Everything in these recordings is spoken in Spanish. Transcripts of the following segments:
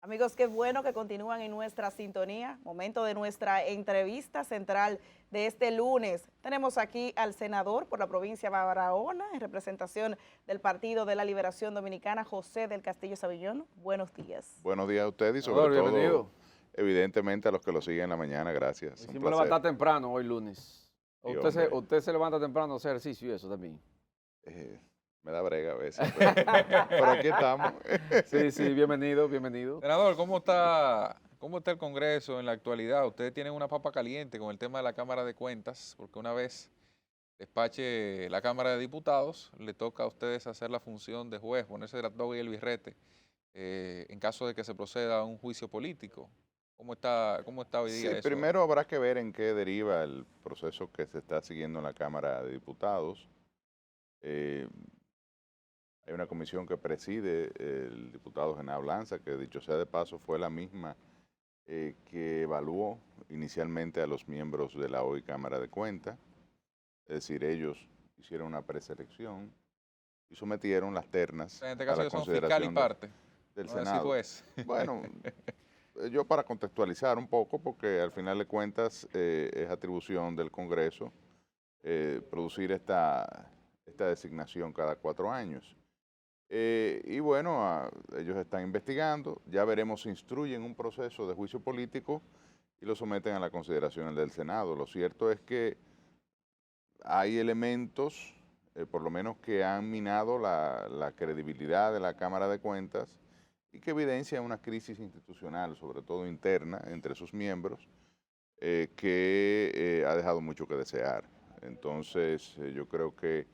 Amigos, qué bueno que continúan en nuestra sintonía. Momento de nuestra entrevista central de este lunes. Tenemos aquí al senador por la provincia de Barahona, en representación del Partido de la Liberación Dominicana, José del Castillo Sabiñón. Buenos días. Buenos días a usted y sobre Senador, todo, bienvenido. evidentemente, a los que lo siguen en la mañana. Gracias. Un Hicimos placer. levantar temprano hoy lunes. Sí, Usted hombre. se levanta temprano a hacer ejercicio y eso también. Me da brega a veces, pero aquí estamos. Sí, bienvenido, bienvenido. Senador, cómo está el Congreso en la actualidad? Ustedes tienen una papa caliente con el tema de la Cámara de Cuentas, porque una vez despache la Cámara de Diputados, le toca a ustedes hacer la función de juez, ponerse la toga y el birrete, en caso de que se proceda a un juicio político. ¿Cómo está hoy Sí, día eso? primero habrá que ver en qué deriva el proceso que se está siguiendo en la Cámara de Diputados. Eh, Hay una comisión que preside el diputado Genaro Lanza, que dicho sea de paso fue la misma que evaluó inicialmente a los miembros de la hoy Cámara de Cuentas. Es decir, ellos hicieron una preselección y sometieron las ternas En este a caso la ellos son fiscal y consideración parte, del no decir Senado. juez. Bueno, yo para contextualizar un poco, porque al final de cuentas es atribución del Congreso producir esta designación cada 4 años. Y bueno, ellos están investigando, ya veremos si instruyen un proceso de juicio político y lo someten a la consideración del Senado. Lo cierto es que hay elementos, por lo menos que han minado la credibilidad de la Cámara de Cuentas y que evidencian una crisis institucional, sobre todo interna, entre sus miembros, que ha dejado mucho que desear. Entonces, yo creo que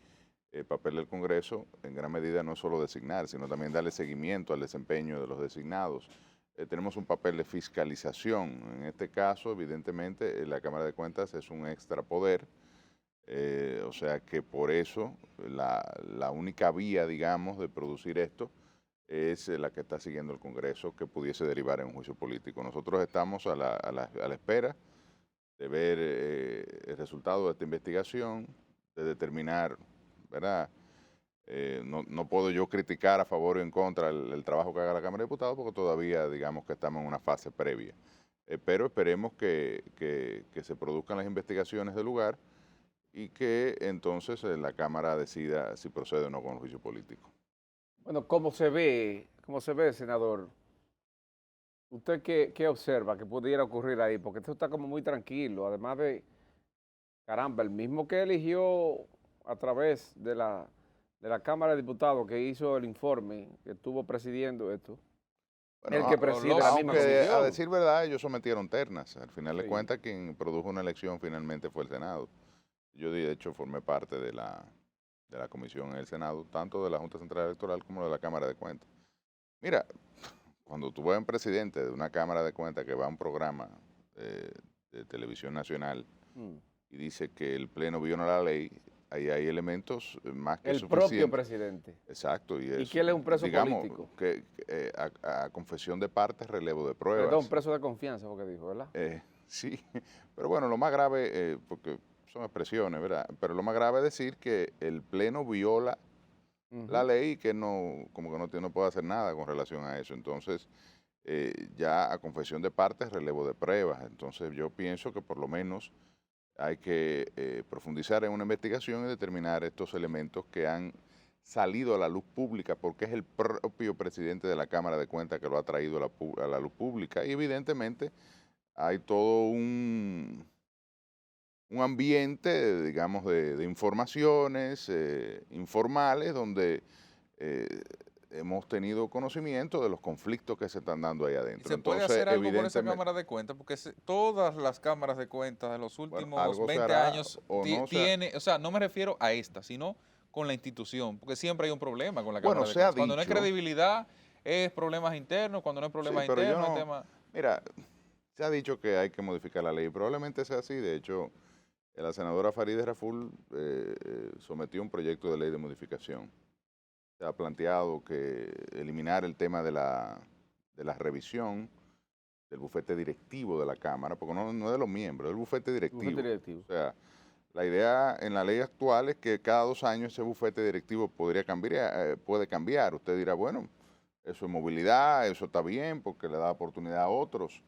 el papel del Congreso, en gran medida, no es solo designar, sino también darle seguimiento al desempeño de los designados. Tenemos un papel de fiscalización. En este caso, evidentemente, la Cámara de Cuentas es un extrapoder, o sea que por eso la única vía, digamos, de producir esto es la que está siguiendo el Congreso, que pudiese derivar en un juicio político. Nosotros estamos a la espera de ver el resultado de esta investigación, de determinar, ¿verdad? No puedo yo criticar a favor o en contra el trabajo que haga la Cámara de Diputados porque todavía, digamos, que estamos en una fase previa. Pero esperemos que se produzcan las investigaciones del lugar y que entonces la Cámara decida si procede o no con el juicio político. Bueno, cómo se ve, senador? ¿Usted qué observa que pudiera ocurrir ahí? Porque esto está como muy tranquilo. Además de, caramba, el mismo que eligió a través de la Cámara de Diputados que hizo el informe, que estuvo presidiendo esto, Bueno, el que preside la misma aunque a comisión. decir verdad, ellos sometieron ternas. Al final de Sí. cuentas, quien produjo una elección finalmente fue el Senado. Yo, de hecho, formé parte de la comisión en el Senado, tanto de la Junta Central Electoral como de la Cámara de Cuentas. Mira, cuando tú ves un presidente de una Cámara de Cuentas que va a un programa de televisión nacional Mm. y dice que el Pleno viola la ley, ahí hay elementos más que El propio suficientes. presidente. Exacto. ¿Y que él es un preso digamos, político? que a confesión de partes, relevo de Perdón, pruebas. preso de confianza, porque dijo, ¿verdad? Sí, pero bueno, lo más grave, porque son expresiones, ¿verdad? Pero lo más grave es decir que el Pleno viola la Ujú. ley y que no, como que no puede hacer nada con relación a eso. Entonces, ya a confesión de partes, relevo de pruebas. Entonces, yo pienso que por lo menos hay que profundizar en una investigación y determinar estos elementos que han salido a la luz pública, porque es el propio presidente de la Cámara de Cuentas que lo ha traído a la luz pública. Y evidentemente hay todo un ambiente, digamos, de informaciones informales donde eh, hemos tenido conocimiento de los conflictos que se están dando ahí ¿Y adentro. se puede Entonces, hacer algo por esa evidentemente, Cámara de Cuentas? Porque todas las cámaras de cuentas de los bueno, últimos algo se 20 hará años o no se tiene, o sea, no me refiero a esta, sino con la institución, porque siempre hay un problema con la Bueno, Cámara de se ha Cuentas. Cuando no hay dicho, credibilidad, es problemas internos; cuando no hay sí, problemas pero yo internos, es no, tema... mira, se ha dicho que hay que modificar la ley, probablemente sea así, de hecho, la senadora Farideh Raful sometió un proyecto de ley de modificación. Se ha planteado que eliminar el tema de la revisión del bufete directivo de la Cámara, porque no es de los miembros, es el bufete Bufete directivo. directivo. O sea, la idea en la ley actual es que cada 2 años ese bufete directivo puede cambiar. Usted dirá, bueno, Eso es movilidad, eso está bien porque le da oportunidad a otros.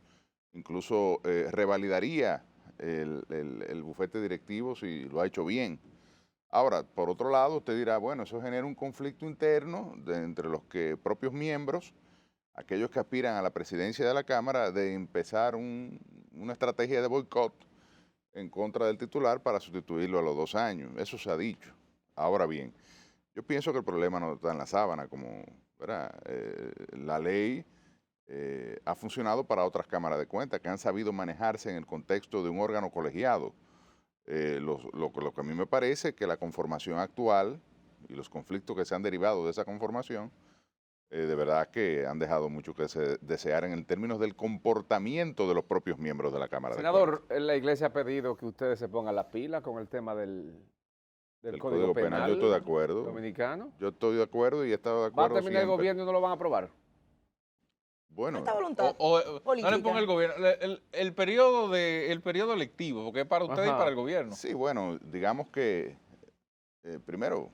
Incluso revalidaría el bufete directivo si lo ha hecho bien. Ahora, por otro lado, usted dirá, bueno, eso genera un conflicto interno entre los propios miembros, aquellos que aspiran a la presidencia de la Cámara, de empezar una estrategia de boicot en contra del titular para sustituirlo a los 2 años. Eso se ha dicho. Ahora bien, yo pienso que el problema no está en la sábana, como ¿verdad? La ley ha funcionado para otras cámaras de cuentas que han sabido manejarse en el contexto de un órgano colegiado. Lo que a mí me parece es que la conformación actual y los conflictos que se han derivado de esa conformación, de verdad que han dejado mucho que desear en términos del comportamiento de los propios miembros de la Cámara de Cuentas. Senador, la iglesia ha pedido que ustedes se pongan la pila con el tema del El Código Penal yo estoy de acuerdo. dominicano. Yo estoy de acuerdo y he estado de ¿Va a acuerdo terminar el siempre. gobierno y no lo van a aprobar? Bueno, Esta voluntad No le política. ponga el gobierno, el periodo lectivo, porque es para ustedes y Ajá. para el gobierno. sí, bueno, digamos que primero,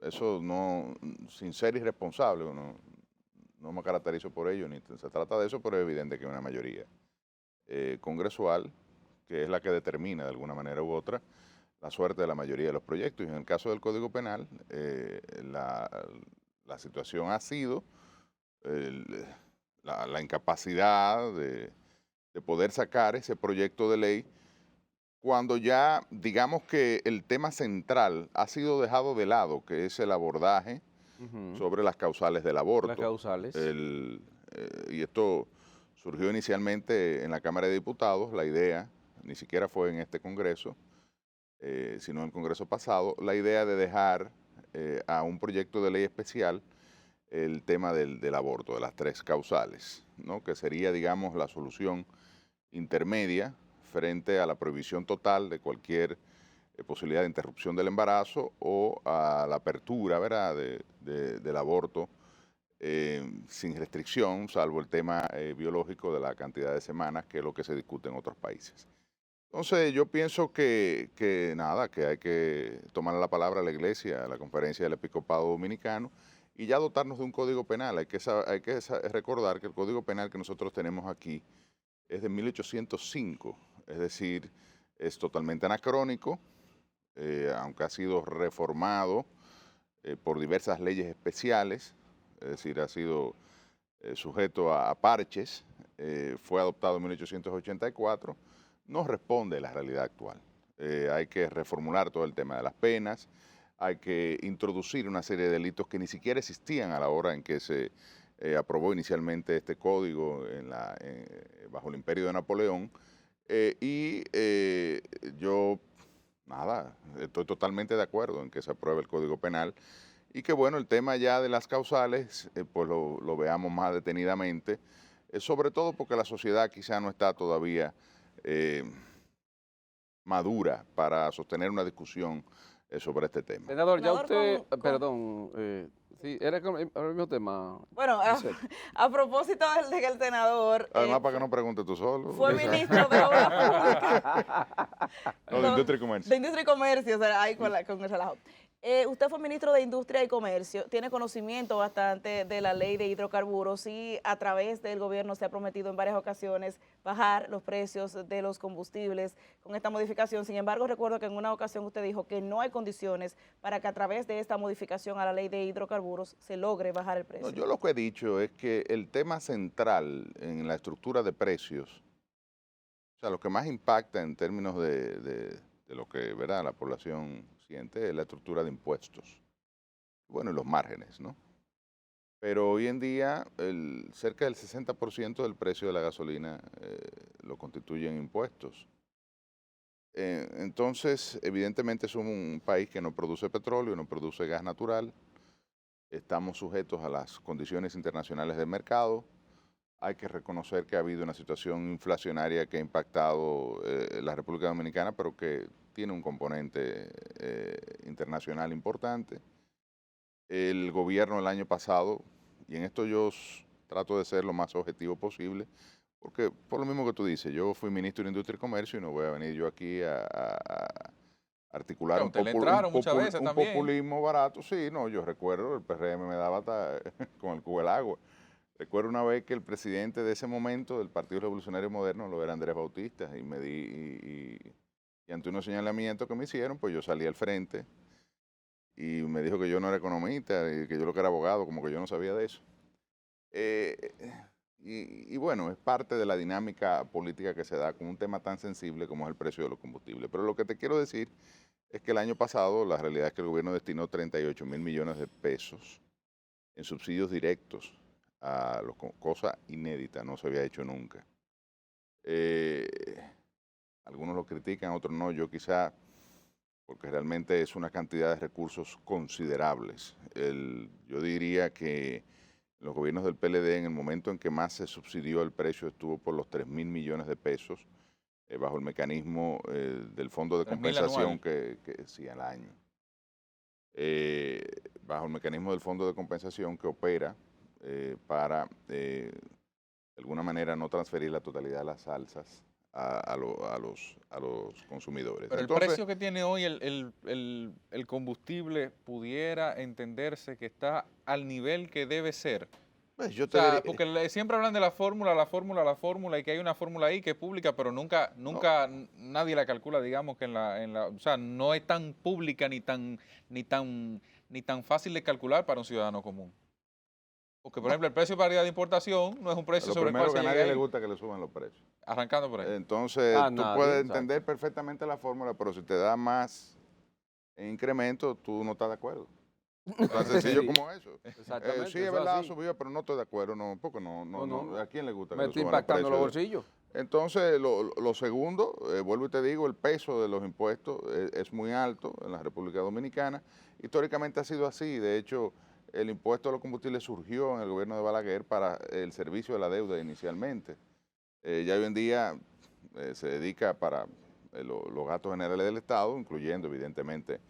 eso no, sin ser irresponsable, no me caracterizo por ello, ni se trata de eso, pero es evidente que hay una mayoría congresual, que es la que determina de alguna manera u otra la suerte de la mayoría de los proyectos. Y en el caso del Código Penal, la situación ha sido la incapacidad de poder sacar ese proyecto de ley cuando ya, digamos que el tema central ha sido dejado de lado, que es el abordaje sobre las causales del aborto. Las causales. Y esto surgió inicialmente en la Cámara de Diputados, la idea, ni siquiera fue en este Congreso, sino en el Congreso pasado, la idea de dejar a un proyecto de ley especial el tema del aborto, de las 3 causales, ¿no? Que sería, digamos, la solución intermedia frente a la prohibición total de cualquier posibilidad de interrupción del embarazo o a la apertura, ¿verdad?, del aborto sin restricción, salvo el tema biológico de la cantidad de semanas, que es lo que se discute en otros países. Entonces, yo pienso que nada, que hay que tomar la palabra a la Iglesia, a la Conferencia del Episcopado Dominicano, y ya dotarnos de un código penal. Hay que recordar que el código penal que nosotros tenemos aquí es de 1805, es decir, es totalmente anacrónico, aunque ha sido reformado por diversas leyes especiales, es decir, ha sido sujeto a parches, fue adoptado en 1884, no responde a la realidad actual. Hay que reformular todo el tema de las penas, hay que introducir una serie de delitos que ni siquiera existían a la hora en que se aprobó inicialmente este código bajo el imperio de Napoleón. Yo, nada, estoy totalmente de acuerdo en que se apruebe el Código Penal y que, bueno, el tema ya de las causales, pues lo veamos más detenidamente, sobre todo porque la sociedad quizá no está todavía madura para sostener una discusión sobre este tema. Senador, ya Senador, usted, perdón, sí, era con el mismo tema. Bueno, a propósito de que el senador Además, para que no preguntes tú solo. fue ministro de Obras Públicas. No, de Industria y Comercio. De Industria y Comercio, o sea, ahí con el relajo. Usted fue ministro de Industria y Comercio, tiene conocimiento bastante de la ley de hidrocarburos y a través del gobierno se ha prometido en varias ocasiones bajar los precios de los combustibles con esta modificación. Sin embargo, recuerdo que en una ocasión usted dijo que no hay condiciones para que a través de esta modificación a la ley de hidrocarburos se logre bajar el precio. No, yo lo que he dicho es que el tema central en la estructura de precios, o sea, lo que más impacta en términos de lo que, ¿verdad?, la población siente es la estructura de impuestos. Bueno, y los márgenes, ¿no? Pero hoy en día cerca del 60% del precio de la gasolina lo constituyen impuestos. Entonces, evidentemente somos un país que no produce petróleo, no produce gas natural, estamos sujetos a las condiciones internacionales del mercado. Hay que reconocer que ha habido una situación inflacionaria que ha impactado la República Dominicana, pero que tiene un componente internacional importante. El gobierno el año pasado, y en esto yo trato de ser lo más objetivo posible, porque por lo mismo que tú dices, yo fui ministro de Industria y Comercio y no voy a venir yo aquí a articular A usted le entraron muchas veces un también. populismo barato. Sí, no, yo recuerdo, el PRM me daba hasta con el cubo del agua. Recuerdo una vez que el presidente de ese momento del Partido Revolucionario Moderno lo era Andrés Bautista y ante unos señalamientos que me hicieron, pues yo salí al frente y me dijo que yo no era economista y que yo lo que era abogado, como que yo no sabía de eso. Y bueno, es parte de la dinámica política que se da con un tema tan sensible como es el precio de los combustibles. Pero lo que te quiero decir es que el año pasado la realidad es que el gobierno destinó 38.000 millones de pesos en subsidios directos a los, cosa inédita, no se había hecho nunca. Algunos lo critican, otros no. Yo quizá, porque realmente es una cantidad de recursos considerables. Yo diría que los gobiernos del PLD, en el momento en que más se subsidió el precio, estuvo por los 3.000 millones de pesos bajo el mecanismo del fondo de compensación que sí, al año. Bajo el mecanismo del fondo de compensación que opera para, de alguna manera, no transferir la totalidad de las salsas a los consumidores. Pero entonces, el precio que tiene hoy el combustible pudiera entenderse que está al nivel que debe ser. pues yo O te sea, diría, porque siempre hablan de la fórmula, y que hay una fórmula ahí que es pública, pero nunca nadie la calcula, digamos, que o sea, no es tan pública ni tan fácil de calcular para un ciudadano común. Porque, por ejemplo, el precio de paridad de importación no es un precio lo sobre el cual primero se que a llega nadie le ahí, gusta que le suban los precios. arrancando por ahí. Entonces, A tú nadie, puedes exacto. entender perfectamente la fórmula, pero si te da más incremento, tú no estás de acuerdo. Tan sencillo Sí. como eso. Exactamente. Sí, es eso verdad, así. subió, pero no estoy de acuerdo, no, porque No. ¿a quién le gusta que Me le está suban los impactando los precios? bolsillos. Entonces, lo segundo, vuelvo y te digo, el peso de los impuestos es muy alto en la República Dominicana. Históricamente ha sido así. De hecho, el impuesto a los combustibles surgió en el gobierno de Balaguer para el servicio de la deuda inicialmente. Ya hoy en día se dedica para los gastos generales del Estado, incluyendo evidentemente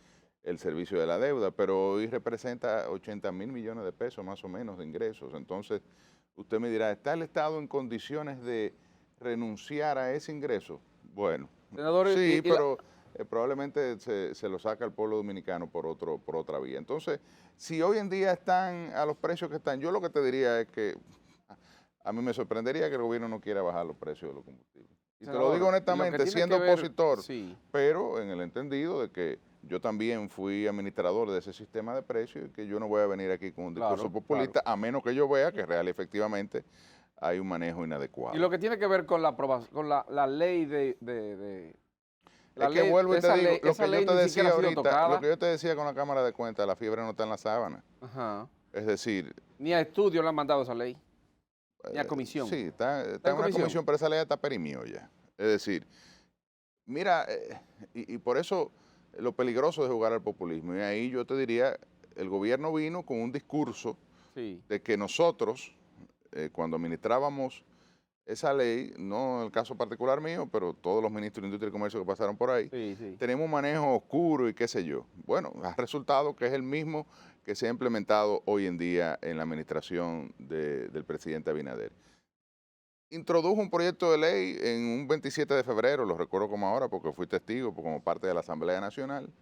el servicio de la deuda, pero hoy representa 80.000 millones de pesos más o menos de ingresos. Entonces, usted me dirá, ¿está el Estado en condiciones de renunciar a ese ingreso? Bueno, Senador, sí, pero probablemente se lo saca el pueblo dominicano por otra vía. Entonces, si hoy en día están a los precios que están, yo lo que te diría es que a mí me sorprendería que el gobierno no quiera bajar los precios de los combustibles. Y te lo senador, digo lo que honestamente, tiene siendo que ver- opositor, sí. pero en el entendido de que yo también fui administrador de ese sistema de precios y que yo no voy a venir aquí con un discurso Claro, populista, a menos que yo vea que real y efectivamente hay un manejo inadecuado. Y lo que tiene que ver con la ley de la es que ley- vuelvo y te esa digo, ley- lo esa que ley yo te ni decía siquiera ha sido ahorita, tocada. lo que yo te decía con la Cámara de Cuentas, la fiebre no está en la sábana. Ajá. Es decir, Ni a estudio le han mandado esa ley, ni a comisión. sí, está en en una comisión? comisión, pero esa ley está perimió ya. Es decir, mira, y por eso lo peligroso de jugar al populismo. Y ahí yo te diría, el gobierno vino con un discurso Sí. de que nosotros, cuando administrábamos esa ley, no en el caso particular mío, pero todos los ministros de Industria y Comercio que pasaron por ahí, Sí. tenemos un manejo oscuro y qué sé yo. Bueno, ha resultado que es el mismo que se ha implementado hoy en día en la administración del presidente Abinader. Introdujo un proyecto de ley en un 27 de febrero, lo recuerdo como ahora porque fui testigo como parte de la Asamblea Nacional.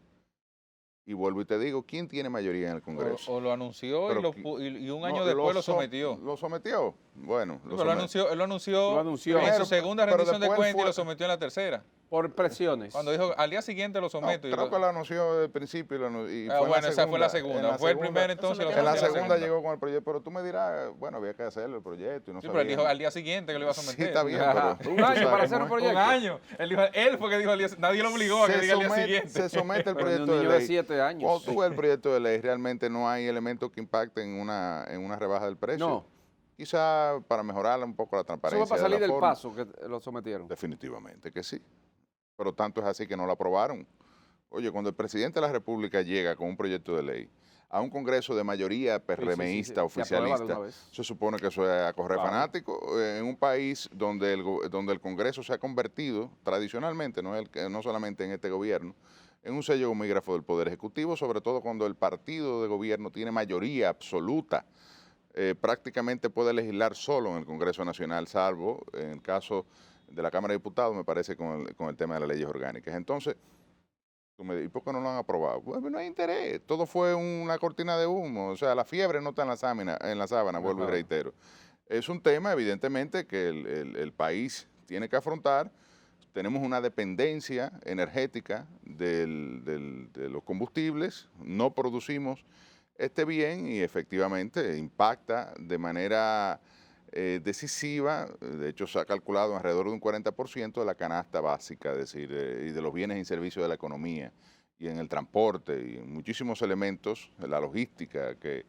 Y vuelvo y te digo, ¿quién tiene mayoría en el Congreso? O lo anunció Pero y un No, año después lo so- sometió. ¿Lo sometió? Bueno, Pero él anunció Lo anunció. en Primero, su segunda pero rendición de después cuentas y fue- lo sometió en la tercera. Por presiones. Cuando dijo, al día siguiente lo No, someto. creo que lo anunció desde el principio y Bueno, esa fue la segunda. Fue el primero entonces. En la segunda llegó con el proyecto, pero tú me dirás, bueno, había que hacerlo el proyecto y no Sí, pero él sabía. dijo al día siguiente que lo iba a Sí, someter. está bien, Ajá. pero... Un tú año sabes para hacer cómo un es. proyecto. Un año. Él fue que dijo al día nadie lo obligó a que diga al día siguiente. Se somete el Pero de proyecto un de niño de ley. 7 años. Cuando tú ves el proyecto de ley, realmente no hay elementos que impacten en una rebaja del precio. No. Quizá para mejorar un poco la Eso transparencia. fue para de la salir del forma. paso que lo sometieron. Definitivamente que sí. Pero tanto es así que no lo aprobaron. Oye, cuando el presidente de la República llega con un proyecto de ley a un congreso de mayoría PRMista, Se aprueba de oficialista, una vez. se supone que eso es a correr Claro. fanático en un país donde el Congreso se ha convertido tradicionalmente, no solamente en este gobierno, en un sello gomígrafo del Poder Ejecutivo, sobre todo cuando el partido de gobierno tiene mayoría absoluta. Prácticamente puede legislar solo en el Congreso Nacional, salvo en el caso de la Cámara de Diputados, me parece, con el tema de las leyes orgánicas. Entonces, ¿Y por qué no lo han aprobado? Pues no hay interés, todo fue una cortina de humo, o sea, la fiebre no está en la sábana, vuelvo y Ajá. reitero. Es un tema, evidentemente, que el país tiene que afrontar. Tenemos una dependencia energética de los combustibles, no producimos este bien y efectivamente impacta de manera decisiva. De hecho, se ha calculado alrededor de un 40% de la canasta básica, es decir, y de los bienes y servicios de la economía, y en el transporte, y en muchísimos elementos, la logística, que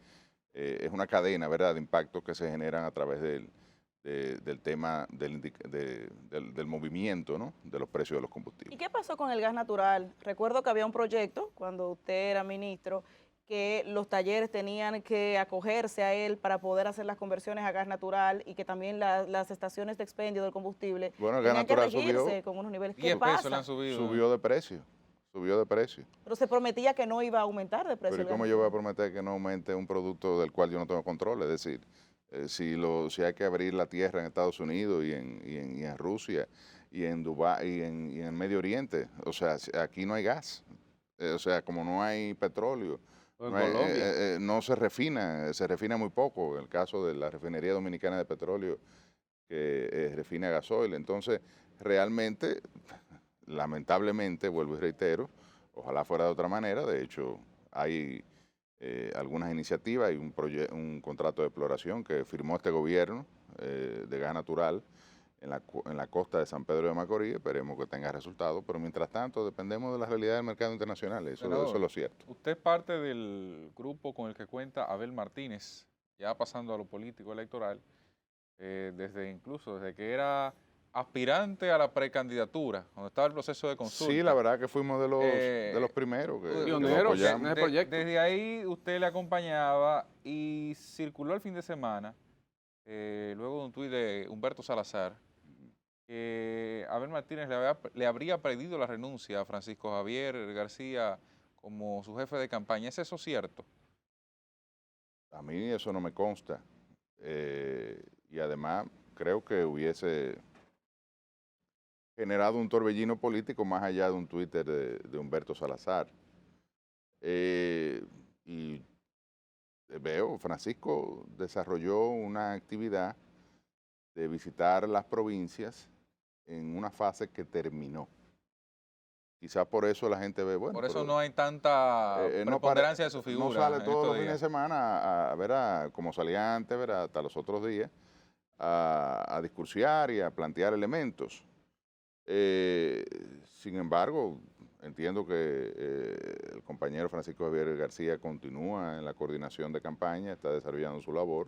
es una cadena, ¿verdad?, de impactos que se generan a través del tema del movimiento, ¿no?, de los precios de los ¿Y combustibles. qué pasó con el gas natural? Recuerdo que había un proyecto, cuando usted era ministro, que los talleres tenían que acogerse a él para poder hacer las conversiones a gas natural y que también las estaciones de expendio del combustible Bueno, el gas tenían que natural regirse con unos niveles. ¿Qué 10 pesos le pasa? han subido. subió de precio, subió de precio. Pero se prometía que no iba a aumentar de precio Pero ¿y el gas cómo yo voy a natural. prometer que no aumente un producto del cual yo no tengo control? Es decir, si hay que abrir la tierra en Estados Unidos y en Rusia y en Dubái y en el Medio Oriente, o sea, aquí no hay gas. O sea, como no hay petróleo, O en Colombia. no se refina muy poco. En el caso de la refinería dominicana de petróleo, que refina gasoil. Entonces, realmente, lamentablemente, vuelvo y reitero, ojalá fuera de otra manera. De hecho, hay algunas iniciativas y un contrato de exploración que firmó este gobierno de gas natural en la costa de San Pedro de Macorís. Esperemos que tenga resultados, pero mientras tanto dependemos de la realidad del mercado internacional. Eso es Senador, lo cierto. usted es parte del grupo con el que cuenta Abel Martínez, ya pasando a lo político electoral, desde que era aspirante a la precandidatura, cuando estaba el proceso de consulta. Sí, la verdad que fuimos de los primeros que lo Pioneros, apoyamos. en ese proyecto. Desde ahí usted le acompañaba y circuló el fin de semana, luego de un tuit de Humberto Salazar, que Abel Martínez le habría pedido la renuncia a Francisco Javier García como su jefe de campaña. ¿Es eso cierto? A mí eso no me consta. Y además creo que hubiese generado un torbellino político más allá de un Twitter de Humberto Salazar. Y Francisco desarrolló una actividad de visitar las provincias en una fase que terminó. Quizás por eso la gente ve, bueno, Por eso pero, no hay tanta preponderancia de su figura. no sale en todos estos los fines de días. semana como salía antes, ¿verdad?, hasta los otros días, a discursiar y a plantear elementos. Sin embargo, entiendo que el compañero Francisco Javier García continúa en la coordinación de campaña, está desarrollando su labor.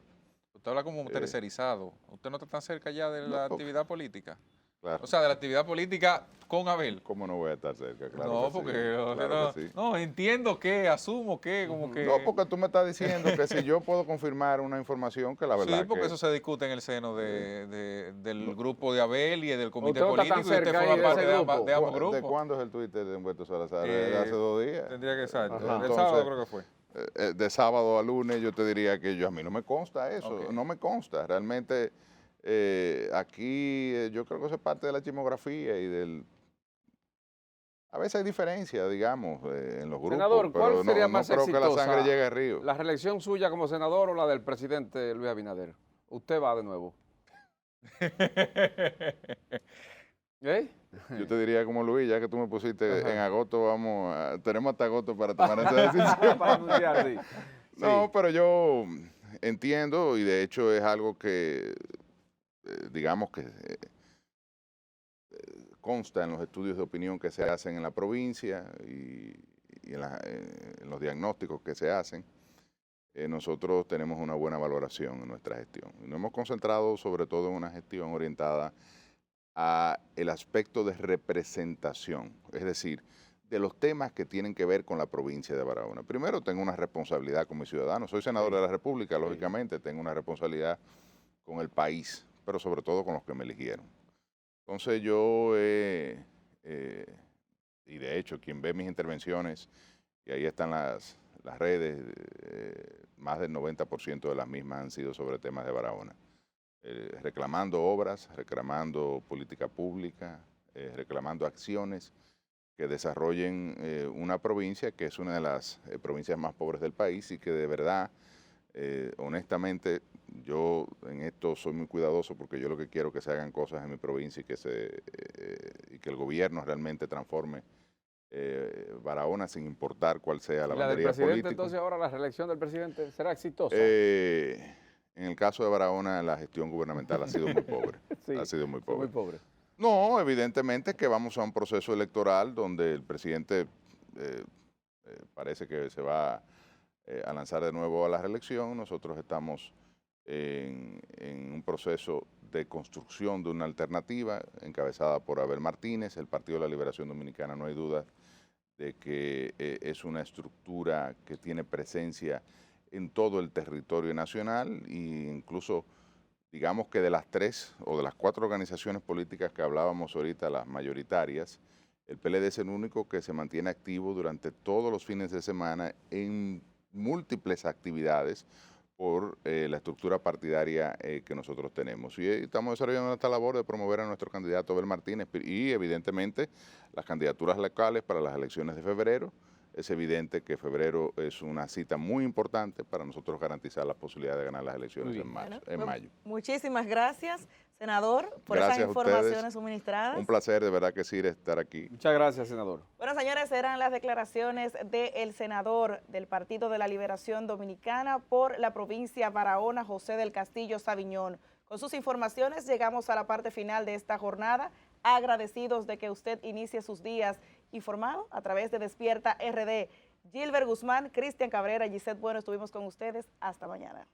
Usted habla como tercerizado. ¿Usted no está tan cerca ya de la No, actividad política? claro. O sea, de la actividad política con Abel. ¿Cómo no voy a estar cerca? Claro No, que porque sí, claro que sí. no, entiendo que, asumo que, como que... No, porque tú me estás diciendo que si yo puedo confirmar una información que la verdad Sí, porque que eso se discute en el seno del grupo de Abel y del comité Usted no está político, tan y usted cerca ahí forma de parte ese de, grupo. de ambos ¿De grupos. cuándo es el Twitter de Humberto Salazar? De hace 2 días. Tendría que ser. Ajá. El sábado creo que fue. De sábado a lunes yo te diría que a mí no me consta eso, Ok. no me consta. Realmente aquí yo creo que eso es parte de la chismografía y a veces hay diferencias, digamos, en los grupos, Senador, ¿cuál pero sería no más creo que la sangre exitosa? llegue al río. ¿La reelección suya como senador o la del presidente Luis Abinader? Usted va de nuevo. ¿Eh? Yo te diría como Luis, ya que tú me pusiste Ajá. en agosto, tenemos hasta agosto para tomar esa decisión. Para anunciar, sí. No, Sí. pero yo entiendo y de hecho es algo que, digamos que consta en los estudios de opinión que se hacen en la provincia y en los diagnósticos que se hacen. Nosotros tenemos una buena valoración en nuestra gestión. Y nos hemos concentrado sobre todo en una gestión orientada a el aspecto de representación, es decir, de los temas que tienen que ver con la provincia de Barahona. Primero, tengo una responsabilidad como ciudadano. Soy senador de la República, lógicamente, tengo una responsabilidad con el país, pero sobre todo con los que me eligieron. Entonces yo, y de hecho, quien ve mis intervenciones, y ahí están las redes, más del 90% de las mismas han sido sobre temas de Barahona. Reclamando obras, reclamando política pública, reclamando acciones que desarrollen una provincia que es una de las provincias más pobres del país y que de verdad, honestamente, yo en esto soy muy cuidadoso porque yo lo que quiero es que se hagan cosas en mi provincia y que el gobierno realmente transforme Barahona sin importar cuál sea la ¿Y la del bandería presidente política. entonces ahora, la reelección del presidente, será exitosa? En el caso de Barahona, la gestión gubernamental ha sido muy pobre. Sí, Ha sido muy son pobre. muy pobre. No, evidentemente que vamos a un proceso electoral donde el presidente parece que se va a lanzar de nuevo a la reelección. Nosotros estamos en un proceso de construcción de una alternativa encabezada por Abel Martínez. El Partido de la Liberación Dominicana, no hay duda de que es una estructura que tiene presencia en todo el territorio nacional e incluso, digamos que de las 3 o de las 4 organizaciones políticas que hablábamos ahorita, las mayoritarias, el PLD es el único que se mantiene activo durante todos los fines de semana en múltiples actividades por la estructura partidaria que nosotros tenemos. Y estamos desarrollando esta labor de promover a nuestro candidato Abel Martínez y evidentemente las candidaturas locales para las elecciones de febrero. Es evidente que febrero es una cita muy importante para nosotros garantizar la posibilidad de ganar las elecciones en mayo. Muchísimas gracias, senador, por Gracias esas a ustedes. informaciones suministradas. Un placer, de verdad que sí, estar aquí. Muchas gracias, senador. Bueno, señores, eran las declaraciones del senador del Partido de la Liberación Dominicana por la provincia Barahona, José del Castillo Sabiñón. Con sus informaciones llegamos a la parte final de esta jornada, agradecidos de que usted inicie sus días informado a través de Despierta RD. Gilbert Guzmán, Cristian Cabrera, Gisette Bueno, estuvimos con ustedes. Hasta mañana.